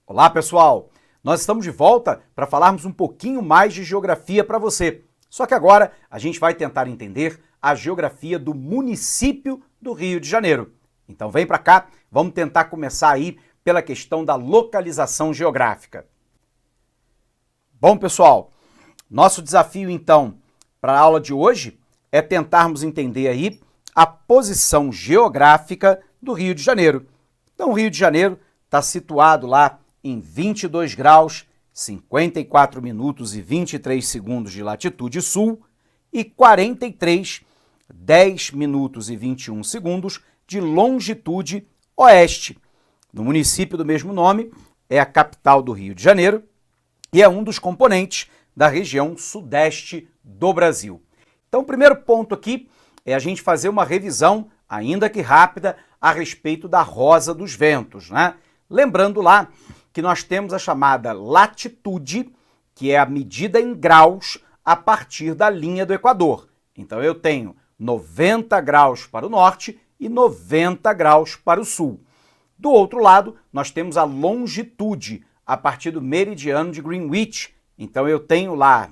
Olá, pessoal! Nós estamos de volta para falarmos um pouquinho mais de geografia para você. Só que agora a gente vai tentar entender a geografia do município do Rio de Janeiro. Então vem para cá, vamos tentar começar aí pela questão da localização geográfica. Bom, pessoal, nosso desafio então para a aula de hoje é tentarmos entender aí a posição geográfica do Rio de Janeiro. Então o Rio de Janeiro está situado lá em 22 graus, 54 minutos e 23 segundos de latitude sul e 43, 10 minutos e 21 segundos de longitude oeste. No município do mesmo nome, é a capital do Rio de Janeiro e é um dos componentes da região sudeste do Brasil. Então, o primeiro ponto aqui é a gente fazer uma revisão, ainda que rápida, a respeito da Rosa dos Ventos, né? Lembrando lá que nós temos a chamada latitude, que é a medida em graus a partir da linha do Equador. Então eu tenho 90 graus para o norte e 90 graus para o sul. Do outro lado, nós temos a longitude, a partir do meridiano de Greenwich. Então eu tenho lá,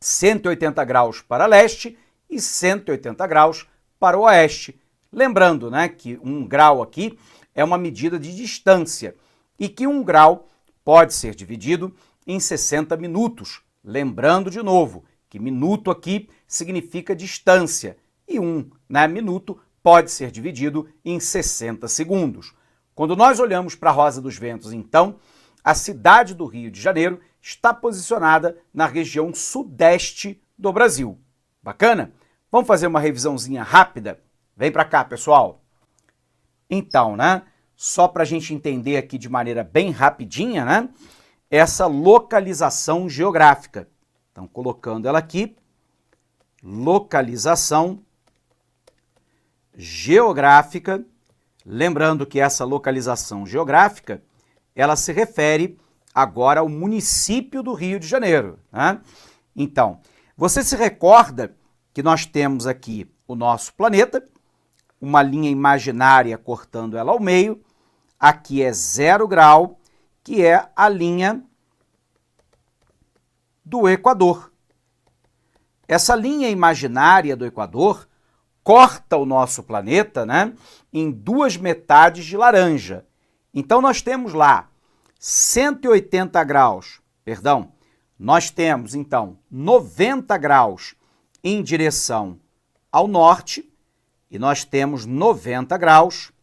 180 graus para leste e 180 graus para o oeste. Lembrando, que 1 grau aqui é uma medida de distância e que 1 grau pode ser dividido em 60 minutos. Lembrando de novo que minuto aqui significa distância e 1 minuto pode ser dividido em 60 segundos. Quando nós olhamos para a Rosa dos Ventos, então, a cidade do Rio de Janeiro está posicionada na região sudeste do Brasil. Bacana? Vamos fazer uma revisãozinha rápida? Vem para cá, pessoal! Então, só para a gente entender aqui de maneira bem rapidinha, essa localização geográfica. Então, colocando ela aqui, localização geográfica. Lembrando que essa localização geográfica, ela se refere agora ao município do Rio de Janeiro. Então, você se recorda que nós temos aqui o nosso planeta, uma linha imaginária cortando ela ao meio, aqui é 0 grau, que é a linha do Equador. Essa linha imaginária do Equador corta o nosso planeta, em 2 metades de laranja. Então nós temos lá 180 graus, nós temos então 90 graus em direção ao norte, e nós temos 90 graus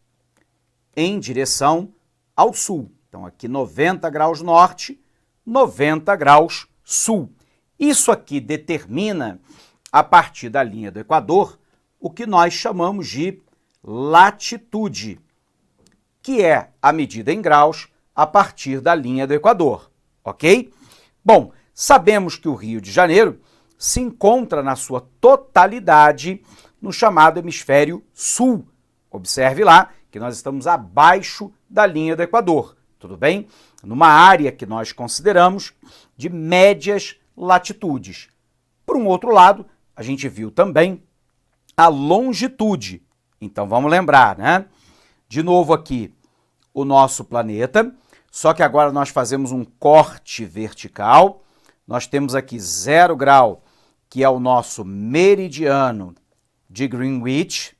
em direção ao sul. Então, aqui 90 graus norte, 90 graus sul. Isso aqui determina, a partir da linha do Equador, o que nós chamamos de latitude, que é a medida em graus a partir da linha do Equador, ok? Bom, sabemos que o Rio de Janeiro se encontra na sua totalidade no chamado hemisfério sul. Observe lá que nós estamos abaixo da linha do Equador, tudo bem? Numa área que nós consideramos de médias latitudes. Por um outro lado, a gente viu também a longitude. Então vamos lembrar, De novo aqui o nosso planeta, só que agora nós fazemos um corte vertical. Nós temos aqui 0 grau, que é o nosso meridiano de Greenwich.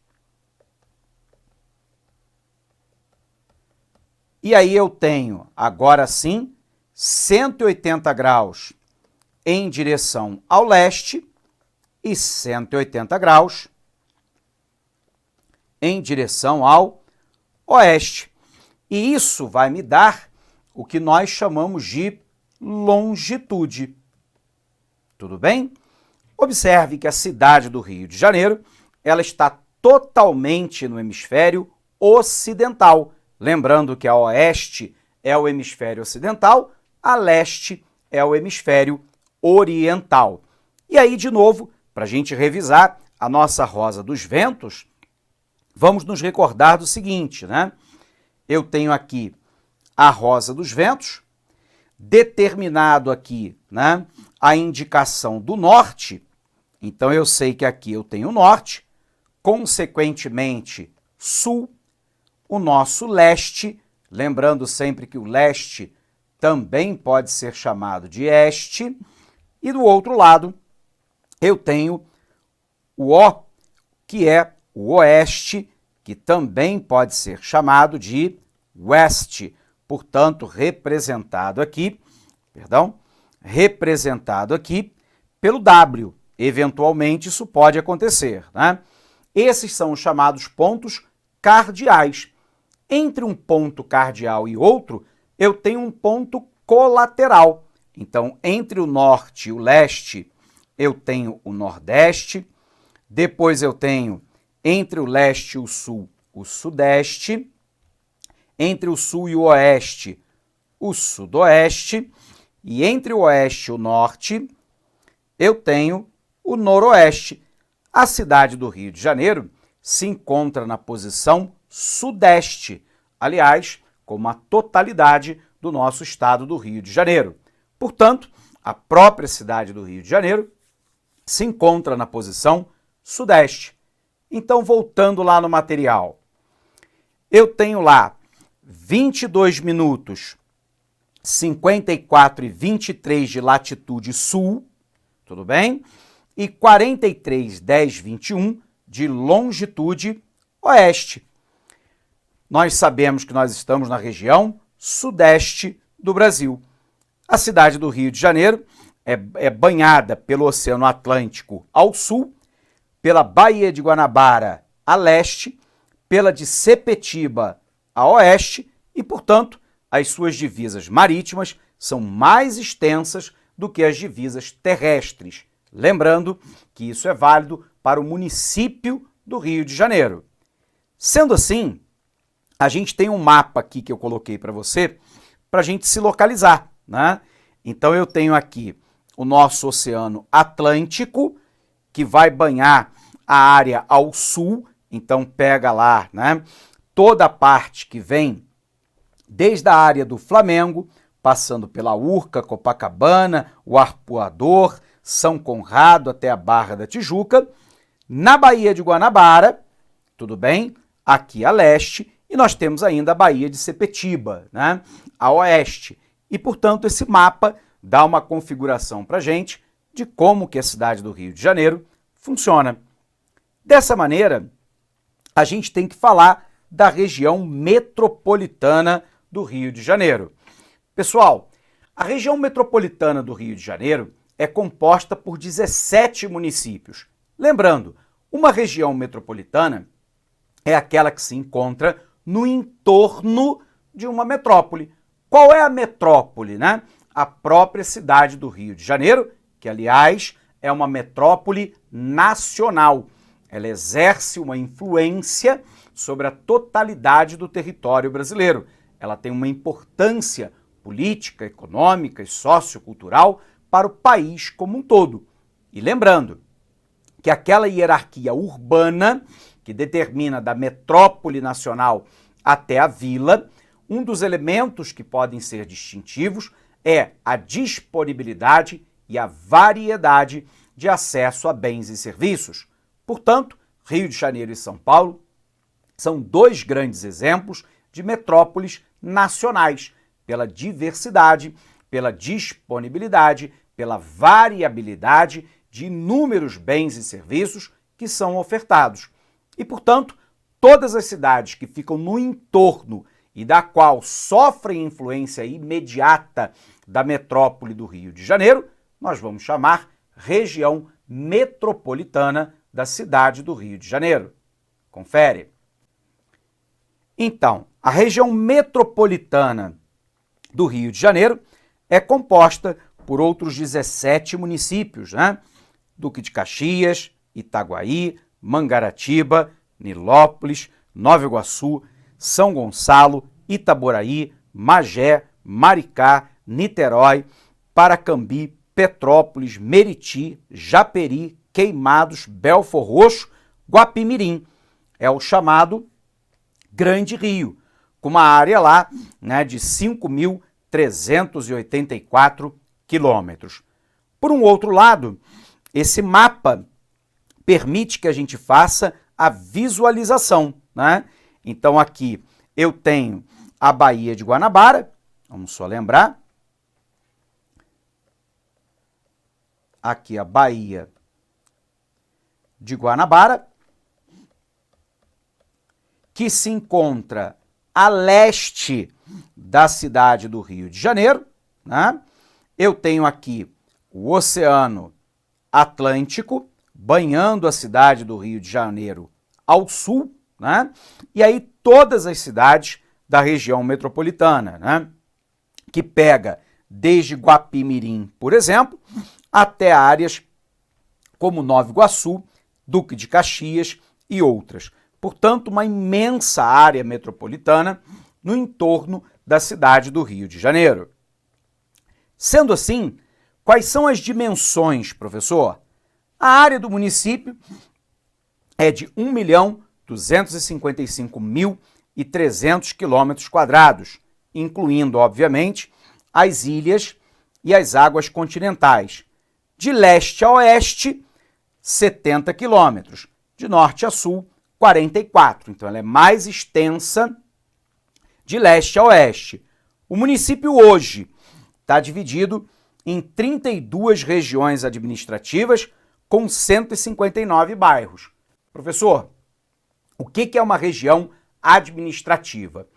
E aí eu tenho, agora sim, 180 graus em direção ao leste e 180 graus em direção ao oeste. E isso vai me dar o que nós chamamos de longitude. Tudo bem? Observe que a cidade do Rio de Janeiro, ela está totalmente no hemisfério ocidental. Lembrando que a oeste é o hemisfério ocidental, a leste é o hemisfério oriental. E aí, de novo, para a gente revisar a nossa Rosa dos Ventos, vamos nos recordar do seguinte, Eu tenho aqui a Rosa dos Ventos, determinado aqui, a indicação do norte. Então eu sei que aqui eu tenho norte, consequentemente sul, o nosso leste lembrando sempre que o leste também pode ser chamado de este, e do outro lado eu tenho o O, que é o oeste, que também pode ser chamado de west, portanto, representado aqui pelo W. Eventualmente isso pode acontecer, né? Esses são os chamados pontos cardeais. Entre um ponto cardeal e outro, eu tenho um ponto colateral. Então, entre o norte e o leste, eu tenho o nordeste. Depois eu tenho, entre o leste e o sul, o sudeste. Entre o sul e o oeste, o sudoeste. E entre o oeste e o norte, eu tenho o noroeste. A cidade do Rio de Janeiro se encontra na posição sudeste, aliás, como a totalidade do nosso estado do Rio de Janeiro. Portanto, a própria cidade do Rio de Janeiro se encontra na posição sudeste. Então, voltando lá no material, eu tenho lá 22 minutos, 54 e 23 de latitude sul, tudo bem? E 43, 10, 21 de longitude oeste. Nós sabemos que nós estamos na região sudeste do Brasil. A cidade do Rio de Janeiro é banhada pelo Oceano Atlântico ao sul, pela Baía de Guanabara a leste, pela de Sepetiba a oeste e, portanto, as suas divisas marítimas são mais extensas do que as divisas terrestres. Lembrando que isso é válido para o município do Rio de Janeiro. Sendo assim, a gente tem um mapa aqui que eu coloquei para você, para a gente se localizar, né? Então eu tenho aqui o nosso Oceano Atlântico, que vai banhar a área ao sul, então pega lá, né, toda a parte que vem desde a área do Flamengo, passando pela Urca, Copacabana, o Arpoador, São Conrado até a Barra da Tijuca, na Baía de Guanabara, tudo bem? Aqui a leste, e nós temos ainda a Baía de Sepetiba, né, a oeste. E, portanto, esse mapa dá uma configuração para a gente de como que a cidade do Rio de Janeiro funciona. Dessa maneira, a gente tem que falar da região metropolitana do Rio de Janeiro. Pessoal, a região metropolitana do Rio de Janeiro é composta por 17 municípios. Lembrando, uma região metropolitana é aquela que se encontra no entorno de uma metrópole. Qual é a metrópole, né? A própria cidade do Rio de Janeiro, que, aliás, é uma metrópole nacional. Ela exerce uma influência sobre a totalidade do território brasileiro. Ela tem uma importância política, econômica e sociocultural para o país como um todo. E lembrando que aquela hierarquia urbana que determina da metrópole nacional até a vila, um dos elementos que podem ser distintivos é a disponibilidade e a variedade de acesso a bens e serviços. Portanto, Rio de Janeiro e São Paulo são dois grandes exemplos de metrópoles nacionais, pela diversidade, pela disponibilidade, pela variabilidade de inúmeros bens e serviços que são ofertados. E, portanto, todas as cidades que ficam no entorno e da qual sofrem influência imediata da metrópole do Rio de Janeiro, nós vamos chamar região metropolitana da cidade do Rio de Janeiro. Confere. Então, a região metropolitana do Rio de Janeiro é composta por outros 17 municípios, né? Duque de Caxias, Itaguaí, Mangaratiba, Nilópolis, Nova Iguaçu, São Gonçalo, Itaboraí, Magé, Maricá, Niterói, Paracambi, Petrópolis, Meriti, Japeri, Queimados, Belfor Roxo, Guapimirim. É o chamado Grande Rio, com uma área lá, né, de 5.384 quilômetros. Por um outro lado, esse mapa permite que a gente faça a visualização, né? Então aqui eu tenho a Baía de Guanabara, vamos só lembrar. Aqui a Baía de Guanabara, que se encontra a leste da cidade do Rio de Janeiro, né? Eu tenho aqui o Oceano Atlântico, banhando a cidade do Rio de Janeiro ao sul, né? E aí todas as cidades da região metropolitana, né? Que pega desde Guapimirim, por exemplo, até áreas como Nova Iguaçu, Duque de Caxias e outras. Portanto, uma imensa área metropolitana no entorno da cidade do Rio de Janeiro. Sendo assim, quais são as dimensões, professor? A área do município é de 1.255.300 km², incluindo, obviamente, as ilhas e as águas continentais. De leste a oeste, 70 quilômetros. De norte a sul, 44. Então, ela é mais extensa de leste a oeste. O município hoje está dividido em 32 regiões administrativas com 159 bairros. Professor, o que é uma região administrativa?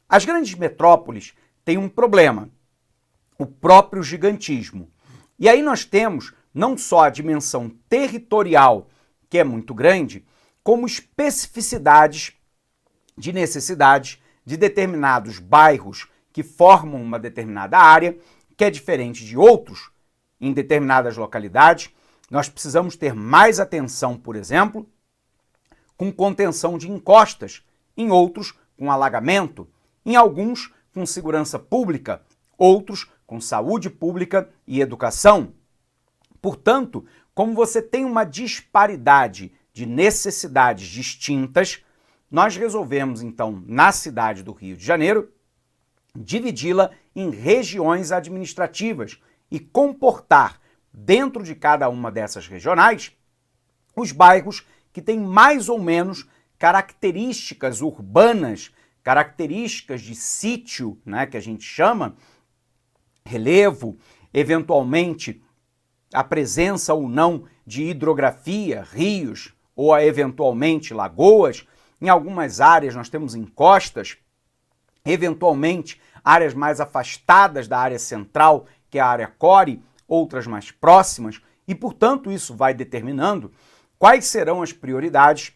As grandes metrópoles têm um problema, o próprio gigantismo. E aí nós temos não só a dimensão territorial, que é muito grande, como especificidades de necessidades de determinados bairros que formam uma determinada área, que é diferente de outros em determinadas localidades. Nós precisamos ter mais atenção, por exemplo, com contenção de encostas, em outros com alagamento, em alguns com segurança pública, outros com saúde pública e educação. Portanto, como você tem uma disparidade de necessidades distintas, nós resolvemos, então, na cidade do Rio de Janeiro, dividi-la em regiões administrativas e comportar, dentro de cada uma dessas regionais, os bairros que têm mais ou menos características urbanas, características de sítio, né, que a gente chama, relevo, eventualmente a presença ou não de hidrografia, rios ou eventualmente lagoas. Em algumas áreas nós temos encostas, eventualmente áreas mais afastadas da área central, que é a área core, outras mais próximas, e portanto isso vai determinando quais serão as prioridades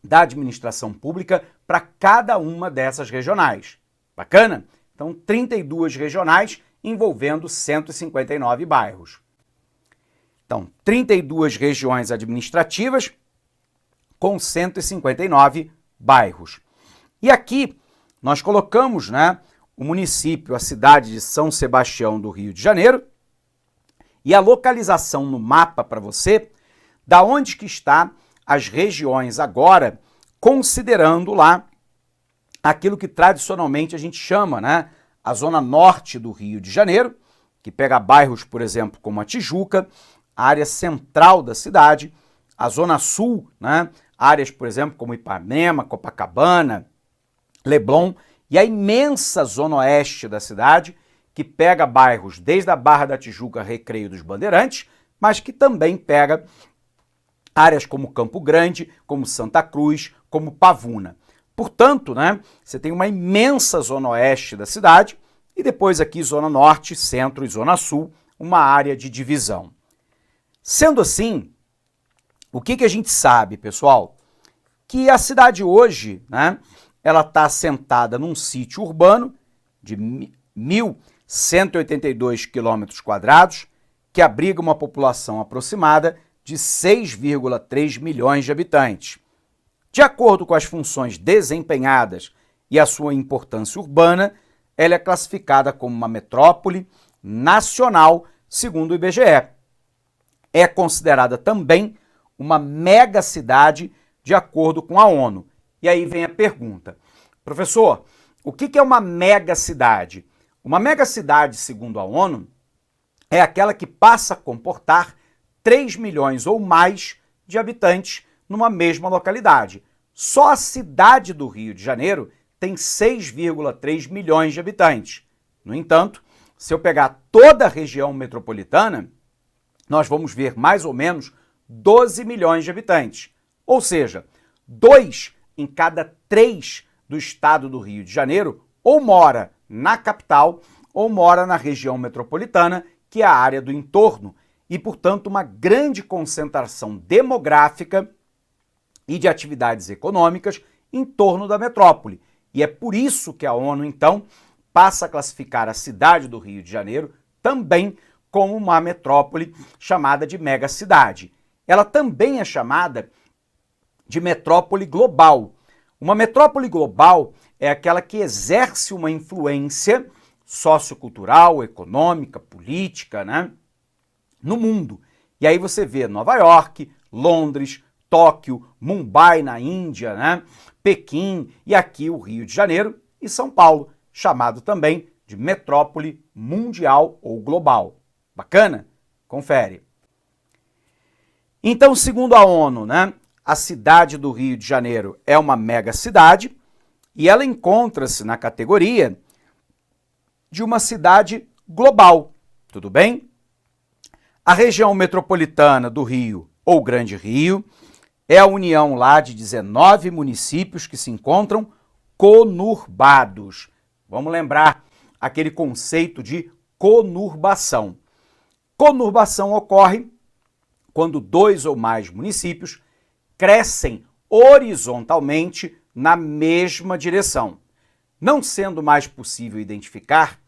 da administração pública para cada uma dessas regionais. Bacana? Então, 32 regionais envolvendo 159 bairros. Então, 32 regiões administrativas com 159 bairros. E aqui nós colocamos, né, o município, a cidade de São Sebastião do Rio de Janeiro, e a localização no mapa para você, da onde que está as regiões agora, considerando lá aquilo que tradicionalmente a gente chama, né, a zona norte do Rio de Janeiro, que pega bairros, por exemplo, como a Tijuca, a área central da cidade, a zona sul, né, áreas, por exemplo, como Ipanema, Copacabana, Leblon, e a imensa zona oeste da cidade, que pega bairros desde a Barra da Tijuca, Recreio dos Bandeirantes, mas que também pega áreas como Campo Grande, como Santa Cruz, como Pavuna. Portanto, né, você tem uma imensa zona oeste da cidade e depois aqui zona norte, centro e zona sul, uma área de divisão. Sendo assim, o que a gente sabe, pessoal? Que a cidade hoje, né, ela está assentada num sítio urbano de 1.182 km², que abriga uma população aproximada de 6,3 milhões de habitantes. De acordo com as funções desempenhadas e a sua importância urbana, ela é classificada como uma metrópole nacional, segundo o IBGE. É considerada também uma megacidade, de acordo com a ONU. E aí vem a pergunta: professor, o que é uma megacidade? Uma megacidade, segundo a ONU, é aquela que passa a comportar 3 milhões ou mais de habitantes numa mesma localidade. Só a cidade do Rio de Janeiro tem 6,3 milhões de habitantes. No entanto, se eu pegar toda a região metropolitana, nós vamos ver mais ou menos 12 milhões de habitantes. Ou seja, 2 em cada 3 do estado do Rio de Janeiro ou mora na capital ou mora na região metropolitana, que é a área do entorno, e, portanto, uma grande concentração demográfica e de atividades econômicas em torno da metrópole. E é por isso que a ONU, então, passa a classificar a cidade do Rio de Janeiro também como uma metrópole chamada de megacidade. Ela também é chamada de metrópole global. Uma metrópole global é aquela que exerce uma influência sociocultural, econômica, política, né, no mundo. E aí você vê Nova York, Londres, Tóquio, Mumbai na Índia, né, Pequim e aqui o Rio de Janeiro e São Paulo, chamado também de metrópole mundial ou global. Bacana? Confere. Então, segundo a ONU, né, a cidade do Rio de Janeiro é uma megacidade e ela encontra-se na categoria de uma cidade global. Tudo bem? A região metropolitana do Rio, ou Grande Rio, é a união lá de 19 municípios que se encontram conurbados. Vamos lembrar aquele conceito de conurbação. Conurbação ocorre quando 2 ou mais municípios crescem horizontalmente na mesma direção, não sendo mais possível identificar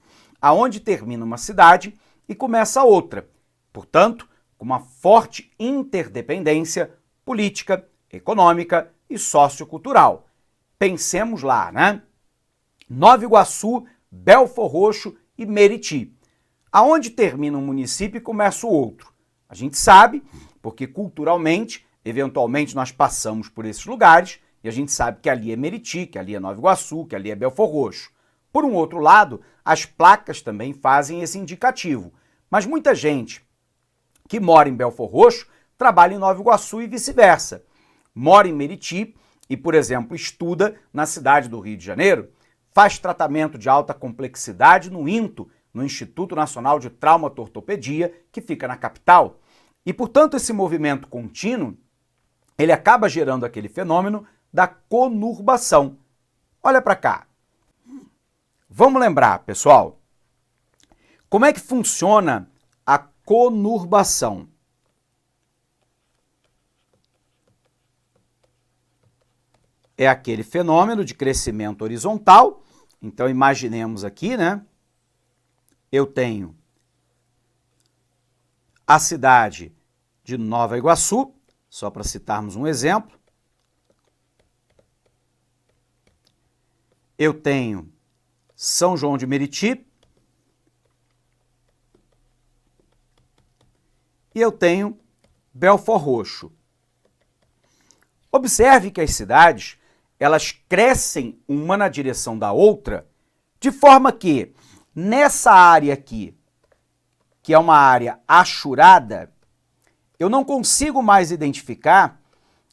aonde termina uma cidade e começa outra. Portanto, com uma forte interdependência política, econômica e sociocultural. Pensemos lá, né? Nova Iguaçu, Belfor Roxo e Meriti. Aonde termina um município e começa o outro? A gente sabe, porque culturalmente, eventualmente nós passamos por esses lugares e a gente sabe que ali é Meriti, que ali é Nova Iguaçu, que ali é Belfor Roxo. Por um outro lado, as placas também fazem esse indicativo. Mas muita gente que mora em Belfor Roxo trabalha em Nova Iguaçu e vice-versa. Mora em Meriti e, por exemplo, estuda na cidade do Rio de Janeiro, faz tratamento de alta complexidade no INTO, no Instituto Nacional de Traumatortopedia, que fica na capital. E, portanto, esse movimento contínuo, ele acaba gerando aquele fenômeno da conurbação. Olha para cá. Vamos lembrar, pessoal, como é que funciona a conurbação? É aquele fenômeno de crescimento horizontal. Então, imaginemos aqui, né? Eu tenho a cidade de Nova Iguaçu, só para citarmos um exemplo. Eu tenho São João de Meriti. E eu tenho Belfor Roxo. Observe que as cidades, elas crescem uma na direção da outra, de forma que nessa área aqui, que é uma área achurada, eu não consigo mais identificar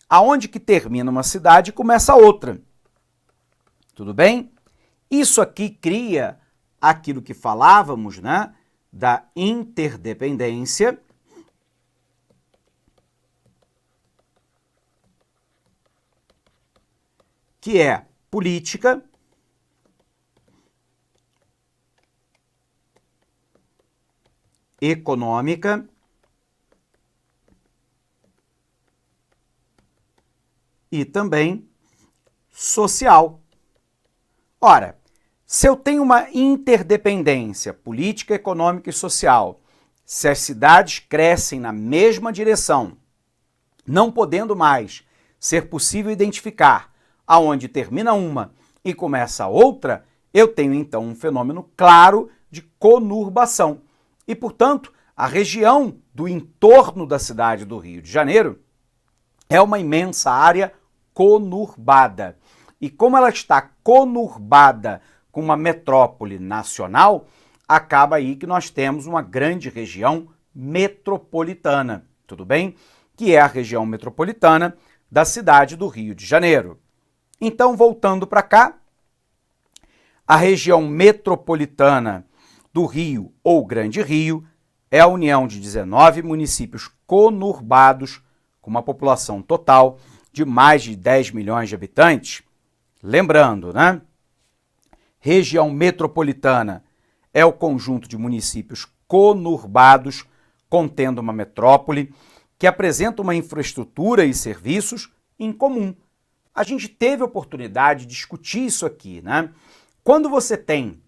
aonde que termina uma cidade e começa outra. Tudo bem? Isso aqui cria aquilo que falávamos, né, da interdependência que é política, econômica e também social. Ora, se eu tenho uma interdependência política, econômica e social, se as cidades crescem na mesma direção, não podendo mais ser possível identificar aonde termina uma e começa a outra, eu tenho então um fenômeno claro de conurbação. E, portanto, a região do entorno da cidade do Rio de Janeiro é uma imensa área conurbada. E como ela está conurbada com uma metrópole nacional, acaba aí que nós temos uma grande região metropolitana, tudo bem? Que é a região metropolitana da cidade do Rio de Janeiro. Então, voltando para cá, A região metropolitana do Rio ou Grande Rio é a união de 19 municípios conurbados com uma população total de mais de 10 milhões de habitantes. Lembrando, né? Região metropolitana é o conjunto de municípios conurbados contendo uma metrópole que apresenta uma infraestrutura e serviços em comum. A gente teve a oportunidade de discutir isso aqui, né? Quando você tem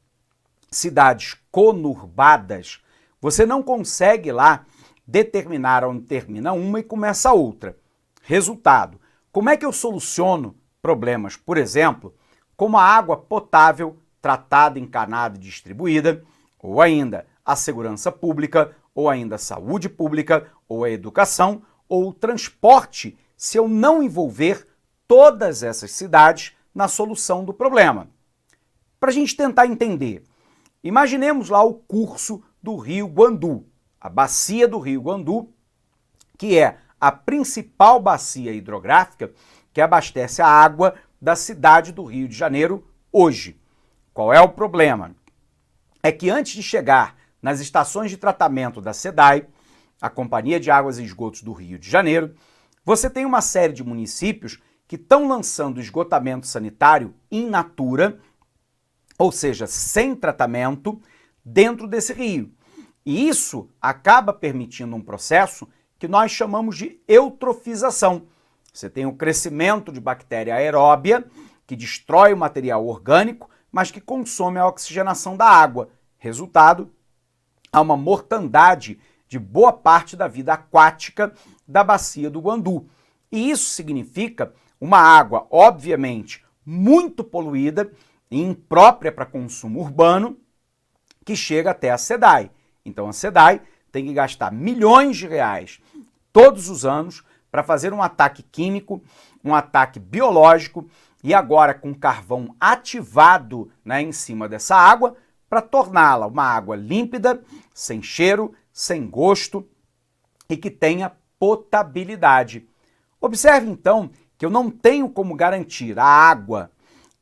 cidades conurbadas, você não consegue lá determinar onde termina uma e começa a outra. Resultado, como é que eu soluciono problemas, por exemplo, como a água potável tratada, encanada e distribuída, ou ainda a segurança pública, ou ainda a saúde pública, ou a educação, ou o transporte, se eu não envolver todas essas cidades na solução do problema? Para a gente tentar entender, imaginemos lá o curso do Rio Guandu, a bacia do Rio Guandu, que é a principal bacia hidrográfica que abastece a água da cidade do Rio de Janeiro hoje. Qual é o problema? É que antes de chegar nas estações de tratamento da SEDAI, a Companhia de Águas e Esgotos do Rio de Janeiro, você tem uma série de municípios que estão lançando esgotamento sanitário in natura, ou seja, sem tratamento, dentro desse rio. E isso acaba permitindo um processo que nós chamamos de eutrofização. Você tem o crescimento de bactéria aeróbia, que destrói o material orgânico, mas que consome a oxigenação da água. Resultado, há uma mortandade de boa parte da vida aquática da bacia do Guandu. E isso significa uma água, obviamente, muito poluída e imprópria para consumo urbano, que chega até a SEDAI. Então a SEDAI tem que gastar milhões de reais todos os anos para fazer um ataque químico, um ataque biológico e agora com carvão ativado, né, em cima dessa água para torná-la uma água límpida, sem cheiro, sem gosto e que tenha potabilidade. Observe então que eu não tenho como garantir a água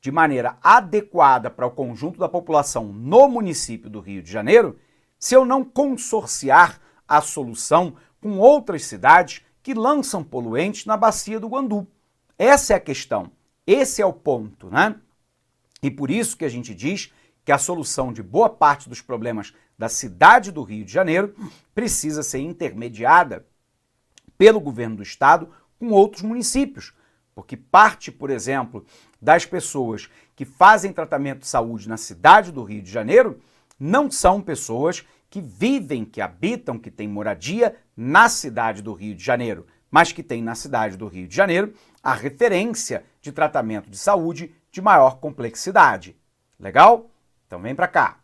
de maneira adequada para o conjunto da população no município do Rio de Janeiro se eu não consorciar a solução com outras cidades que lançam poluentes na bacia do Guandu. Essa é a questão, esse é o ponto, né? E por isso que a gente diz que a solução de boa parte dos problemas da cidade do Rio de Janeiro precisa ser intermediada pelo governo do estado com outros municípios, porque parte, por exemplo, das pessoas que fazem tratamento de saúde na cidade do Rio de Janeiro não são pessoas que vivem, que habitam, que têm moradia na cidade do Rio de Janeiro, mas que têm na cidade do Rio de Janeiro a referência de tratamento de saúde de maior complexidade. Legal? Então vem para cá.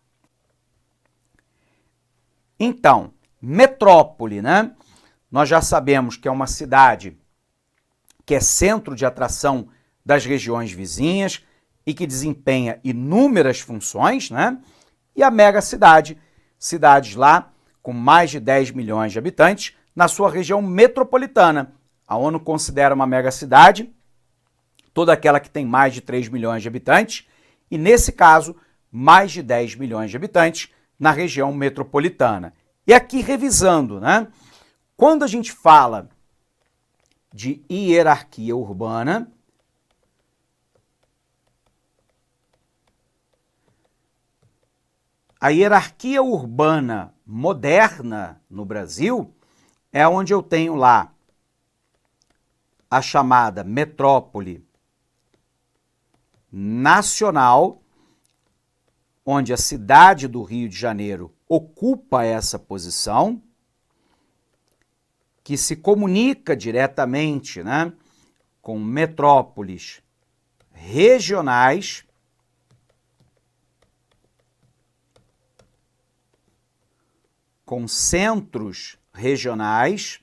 Então, metrópole, né? Nós já sabemos que é uma cidade que é centro de atração das regiões vizinhas e que desempenha inúmeras funções, né? E a megacidade, cidades lá com mais de 10 milhões de habitantes na sua região metropolitana. A ONU considera uma megacidade toda aquela que tem mais de 3 milhões de habitantes e, nesse caso, mais de 10 milhões de habitantes na região metropolitana. E aqui revisando, né? Quando a gente fala de hierarquia urbana, a hierarquia urbana moderna no Brasil é onde eu tenho lá a chamada metrópole nacional, onde a cidade do Rio de Janeiro ocupa essa posição, que se comunica diretamente, né, com metrópoles regionais, com centros regionais,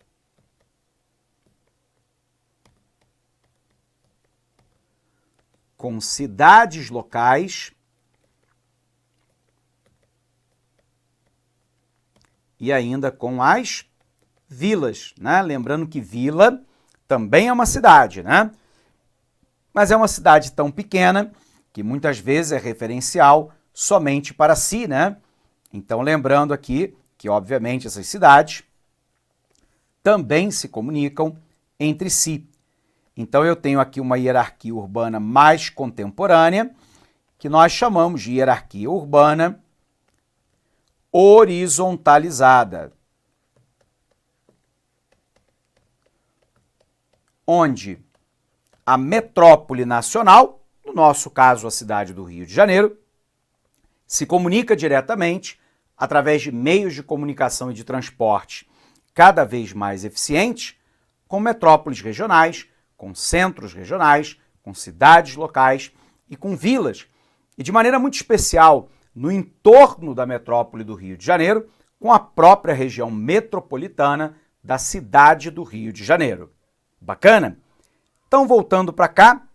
com cidades locais e ainda com as vilas, né? Lembrando que vila também é uma cidade, né? Mas é uma cidade tão pequena que muitas vezes é referencial somente para si, né? Então, lembrando aqui que, obviamente, essas cidades também se comunicam entre si. Então, eu tenho aqui uma hierarquia urbana mais contemporânea, que nós chamamos de hierarquia urbana horizontalizada, onde a metrópole nacional, no nosso caso a cidade do Rio de Janeiro, se comunica diretamente através de meios de comunicação e de transporte cada vez mais eficientes com metrópoles regionais, com centros regionais, com cidades locais e com vilas, e de maneira muito especial no entorno da metrópole do Rio de Janeiro, com a própria região metropolitana da cidade do Rio de Janeiro. Bacana? Então, voltando para cá,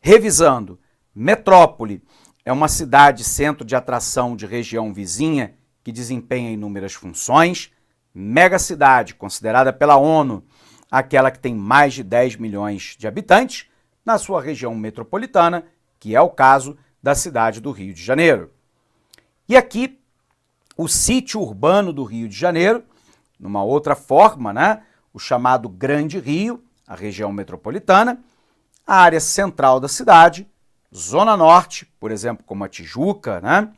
revisando, metrópole é uma cidade centro de atração de região vizinha que desempenha inúmeras funções. Megacidade, considerada pela ONU aquela que tem mais de 10 milhões de habitantes, na sua região metropolitana, que é o caso da cidade do Rio de Janeiro. E aqui, o sítio urbano do Rio de Janeiro, numa outra forma, né? O chamado Grande Rio, a região metropolitana, a área central da cidade, Zona Norte, por exemplo, como a Tijuca, né?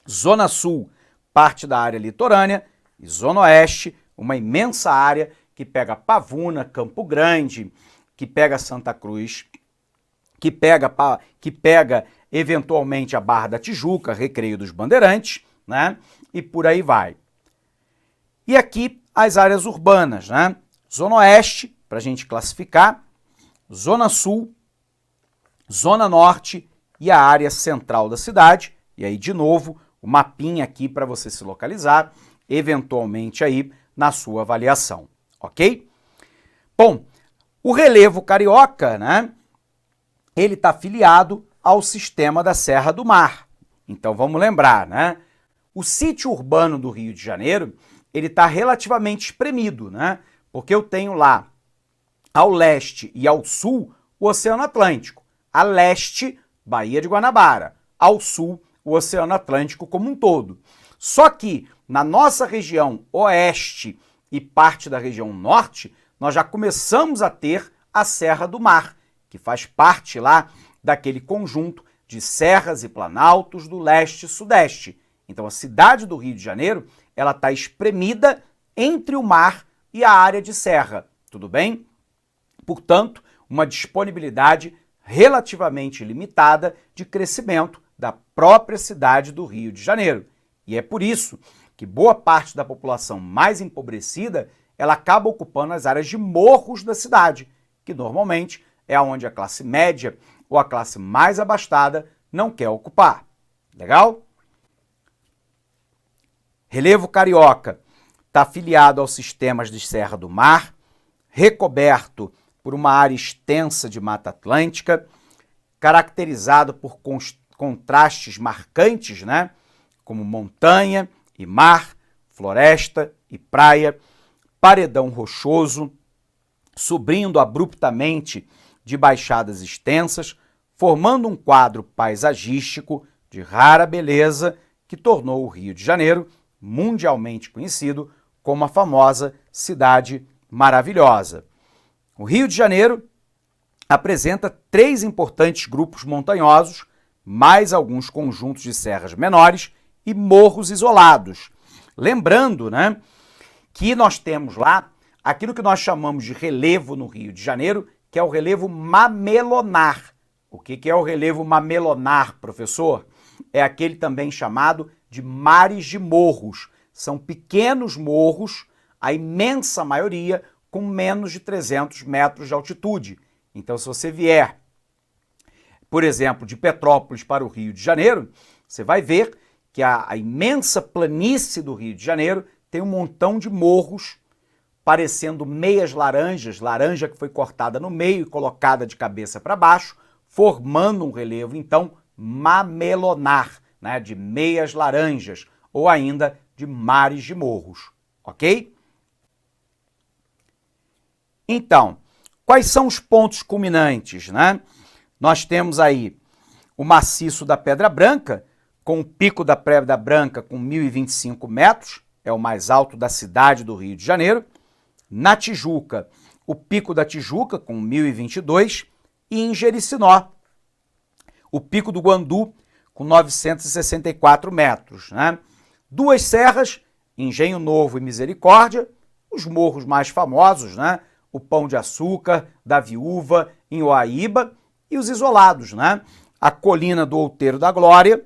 Zona Sul, parte da área litorânea, e Zona Oeste, uma imensa área que pega Pavuna, Campo Grande, que pega Santa Cruz, que pega eventualmente a Barra da Tijuca, Recreio dos Bandeirantes, né? E por aí vai. E aqui as áreas urbanas, né? Zona Oeste, para a gente classificar, Zona Sul, Zona Norte e a área central da cidade. E aí, de novo, o mapinha aqui para você se localizar, eventualmente aí na sua avaliação, ok? Bom, o relevo carioca, né? Ele está afiliado ao sistema da Serra do Mar. Então, vamos lembrar, né? O sítio urbano do Rio de Janeiro, ele está relativamente espremido, né? Porque eu tenho lá, ao leste e ao sul, o Oceano Atlântico. A leste, Baía de Guanabara. Ao sul, o Oceano Atlântico como um todo. Só que, na nossa região oeste e parte da região norte, nós já começamos a ter a Serra do Mar, que faz parte lá daquele conjunto de serras e planaltos do leste e sudeste. Então, a cidade do Rio de Janeiro, ela está espremida entre o mar e a área de serra, tudo bem? Portanto, uma disponibilidade relativamente limitada de crescimento da própria cidade do Rio de Janeiro. E é por isso que boa parte da população mais empobrecida, ela acaba ocupando as áreas de morros da cidade, que normalmente é onde a classe média ou a classe mais abastada não quer ocupar. Legal? Relevo carioca está afiliado aos sistemas de Serra do Mar, recoberto por uma área extensa de Mata Atlântica, caracterizado por contrastes marcantes, né? Como montanha e mar, floresta e praia, paredão rochoso, subindo abruptamente de baixadas extensas, formando um quadro paisagístico de rara beleza que tornou o Rio de Janeiro mundialmente conhecido como a famosa Cidade Maravilhosa. O Rio de Janeiro apresenta 3 importantes grupos montanhosos, mais alguns conjuntos de serras menores e morros isolados. Lembrando, né, que nós temos lá aquilo que nós chamamos de relevo no Rio de Janeiro, que é o relevo mamelonar. O que é o relevo mamelonar, professor? É aquele também chamado de mares de morros. São pequenos morros, a imensa maioria com menos de 300 metros de altitude. Então, se você vier, por exemplo, de Petrópolis para o Rio de Janeiro, você vai ver que a imensa planície do Rio de Janeiro tem um montão de morros parecendo meias laranjas, laranja que foi cortada no meio e colocada de cabeça para baixo, formando um relevo, então, mamelonar, né, de meias laranjas, ou ainda de mares de morros, ok? Então, quais são os pontos culminantes, né, nós temos aí o maciço da Pedra Branca, com o pico da Pedra Branca com 1.025 metros, é o mais alto da cidade do Rio de Janeiro. Na Tijuca, o pico da Tijuca com 1.022 e em Jericinó, o pico do Guandu com 964 metros. Né? Duas serras, Engenho Novo e Misericórdia, os morros mais famosos, né? O Pão de Açúcar, da Viúva, em Uaíba, e os isolados, né? A Colina do Outeiro da Glória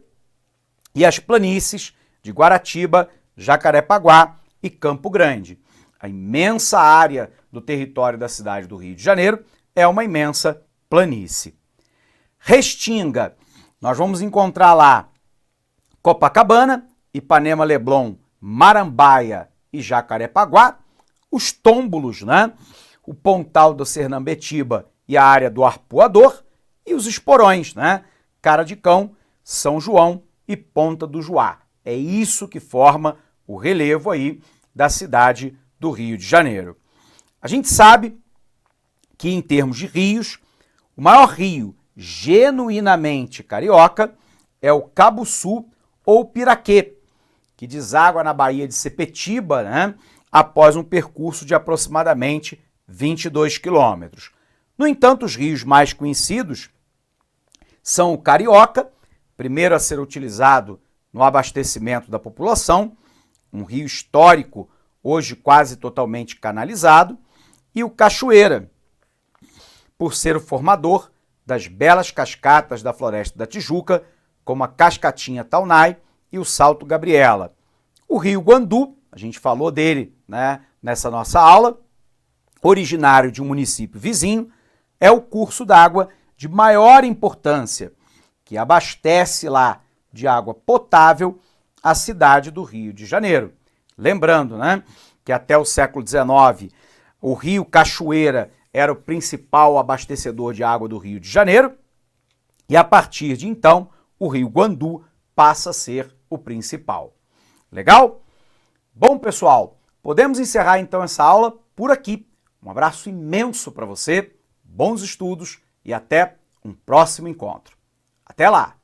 e as planícies de Guaratiba, Jacarepaguá e Campo Grande. A imensa área do território da cidade do Rio de Janeiro é uma imensa planície. Restinga, nós vamos encontrar lá Copacabana, Ipanema Leblon, Marambaia e Jacarepaguá, os Tômbolos, né? O Pontal do Sernambetiba e a área do Arpoador, e os esporões, né? Cara de Cão, São João e Ponta do Juá. É isso que forma o relevo aí da cidade do Rio de Janeiro. A gente sabe que, em termos de rios, o maior rio genuinamente carioca é o Cabuçu ou Piraquê, que deságua na Baía de Sepetiba, né, após um percurso de aproximadamente 22 quilômetros. No entanto, os rios mais conhecidos são o Carioca, primeiro a ser utilizado no abastecimento da população, um rio histórico, hoje quase totalmente canalizado, e o Cachoeira, por ser o formador das belas cascatas da Floresta da Tijuca, como a Cascatinha Taunay e o Salto Gabriela. O rio Guandu, a gente falou dele, né, nessa nossa aula, originário de um município vizinho, é o curso d'água de maior importância, que abastece lá de água potável a cidade do Rio de Janeiro. Lembrando, né, que até o século XIX o rio Cachoeira era o principal abastecedor de água do Rio de Janeiro, e a partir de então o rio Guandu passa a ser o principal. Legal? Bom, pessoal, podemos encerrar então essa aula por aqui. Um abraço imenso para você, bons estudos e até um próximo encontro. Até lá!